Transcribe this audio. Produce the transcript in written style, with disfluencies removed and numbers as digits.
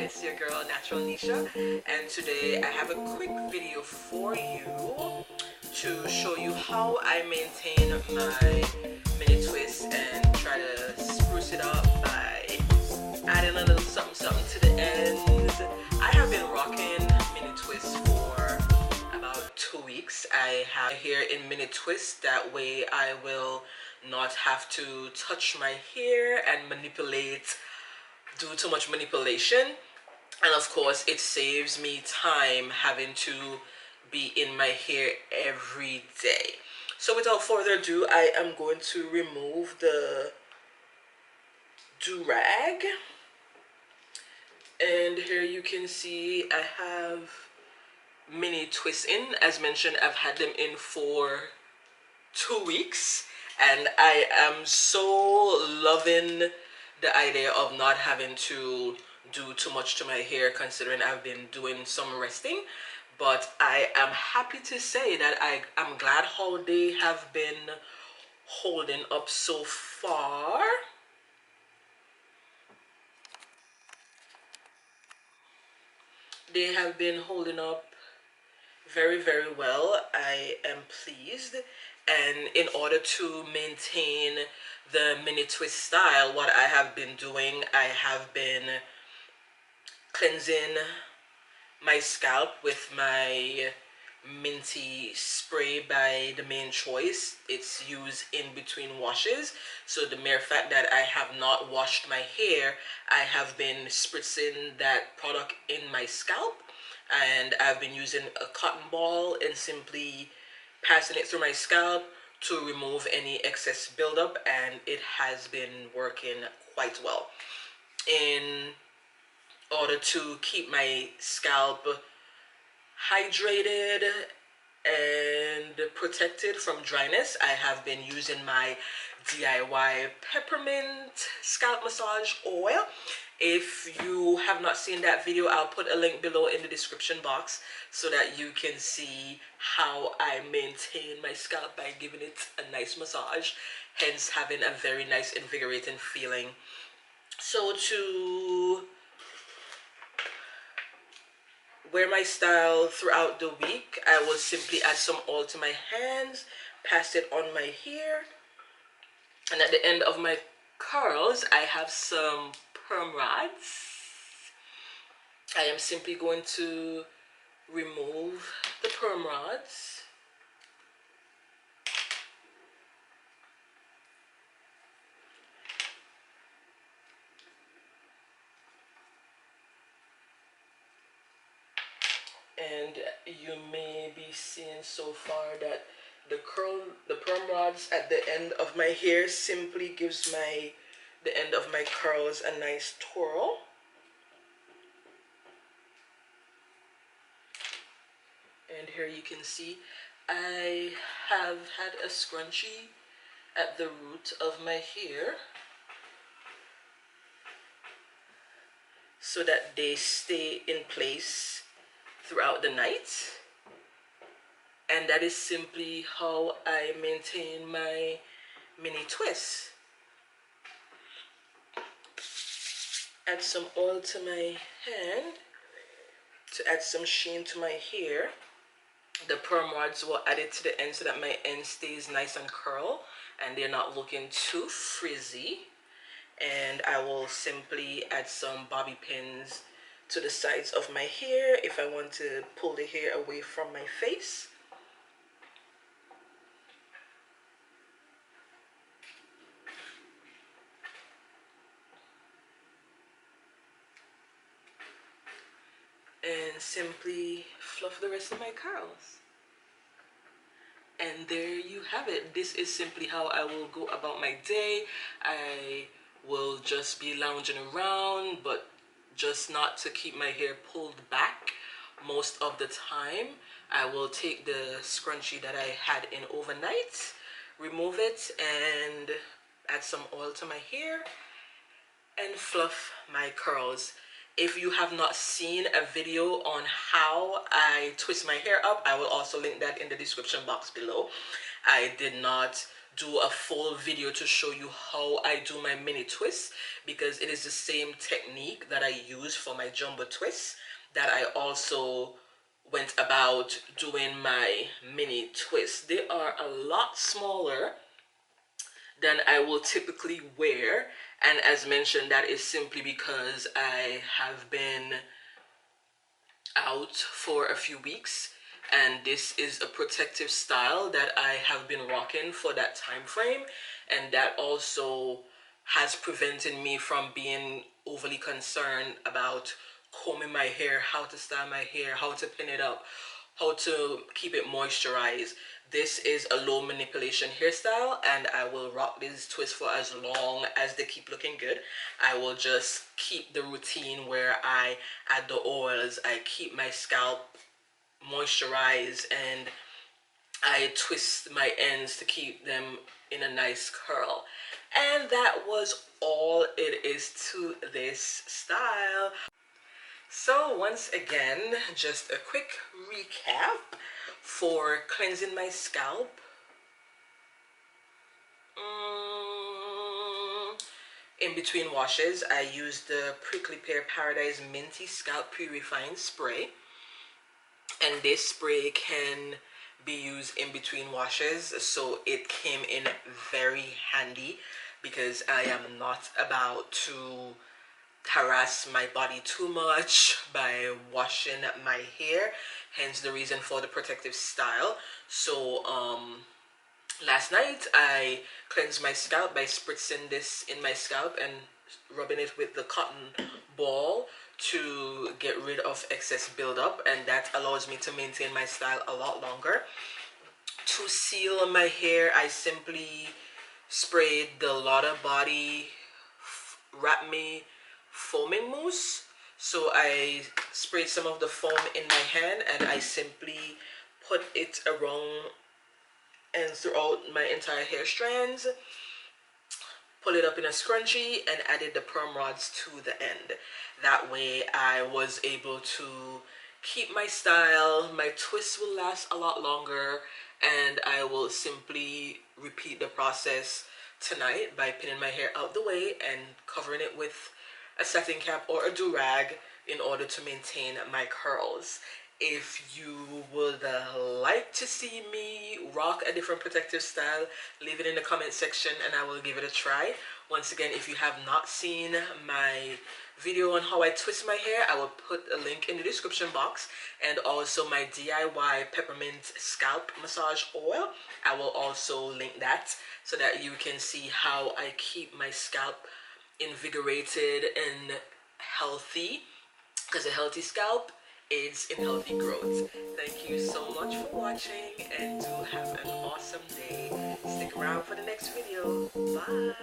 it's your girl Natural Nesha, and today I have a quick video for you to show you how I maintain my mini twist and try to spruce it up by adding a little something to the ends. I have been rocking mini twists for about 2 weeks. I have hair in mini twist, that way I will not have to touch my hair and do too much manipulation, and of course it saves me time having to be in my hair every day. So without further ado, I am going to remove the do-rag, and here you can see I have mini twists in. As mentioned, I've had them in for 2 weeks, and I am so loving the idea of not having to do too much to my hair, considering I've been doing some resting. But I am happy to say that I'm glad how they have been holding up so far. They have been holding up very well. I am pleased, and in order to maintain the mini twist style, what I have been doing, I have been cleansing my scalp with my Minty spray by the Main Choice. It's used in between washes, so the mere fact that I have not washed my hair, I have been spritzing that product in my scalp, and I've been using a cotton ball and simply passing it through my scalp to remove any excess buildup, and it has been working quite well. In order to keep my scalp hydrated and protected from dryness, I have been using my DIY peppermint scalp massage oil. If you have not seen that video, I'll put a link below in the description box so that you can see how I maintain my scalp by giving it a nice massage, hence having a very nice invigorating feeling. So to wear my style throughout the week, I will simply add some oil to my hands, pass it on my hair, and at the end of my curls, I have some perm rods. I am simply going to remove the perm rods. And you may be seeing so far that the perm rods at the end of my hair simply gives the end of my curls a nice twirl. And here you can see I have had a scrunchie at the root of my hair so that they stay in place throughout the night, and that is simply how I maintain my mini twist. Add some oil to my hand to add some sheen to my hair. The perm rods will add it to the end so that my end stays nice and curl and they're not looking too frizzy. And I will simply add some bobby pins to the sides of my hair if I want to pull the hair away from my face. And simply fluff the rest of my curls. And there you have it. This is simply how I will go about my day. I will just be lounging around, but just not to keep my hair pulled back most of the time. I will take the scrunchie that I had in overnight, remove it, and add some oil to my hair and fluff my curls. If you have not seen a video on how I twist my hair up, I will also link that in the description box below. I did not do a full video to show you how I do my mini twists, because it is the same technique that I use for my jumbo twists that I also went about doing my mini twists. They are a lot smaller than I will typically wear, and as mentioned, that is simply because I have been out for a few weeks, and this is a protective style that I have been rocking for that time frame, and that also has prevented me from being overly concerned about combing my hair, how to style my hair, how to pin it up, how to keep it moisturized. This is a low manipulation hairstyle, and I will rock these twists for as long as they keep looking good. I will just keep the routine where I add the oils, I keep my scalp moisturized, and I twist my ends to keep them in a nice curl. And that was all it is to this style. So once again, just a quick recap for cleansing my scalp. In between washes, I used the Prickly Pear Paradise Minty Scalp Purifying Spray. And this spray can be used in between washes, so it came in very handy because I am not about to harass my body too much by washing my hair, hence the reason for the protective style. So last night I cleansed my scalp by spritzing this in my scalp and rubbing it with the cotton ball to get rid of excess buildup, and that allows me to maintain my style a lot longer. To seal my hair, I simply sprayed the Lotta Body Wrap Me foaming mousse. So I sprayed some of the foam in my hand and I simply put it around and throughout my entire hair strands, pull it up in a scrunchie, and added the perm rods to the end. That way I was able to keep my style, my twists will last a lot longer, and I will simply repeat the process tonight by pinning my hair out the way and covering it with a satin cap or a do-rag in order to maintain my curls. If you would like to see me rock a different protective style, leave it in the comment section and I will give it a try. Once again, if you have not seen my video on how I twist my hair, I will put a link in the description box, and also my DIY peppermint scalp massage oil. I will also link that so that you can see how I keep my scalp invigorated and healthy, because a healthy scalp aids in healthy growth. Thank you so much for watching and do have an awesome day. Stick around for the next video. Bye.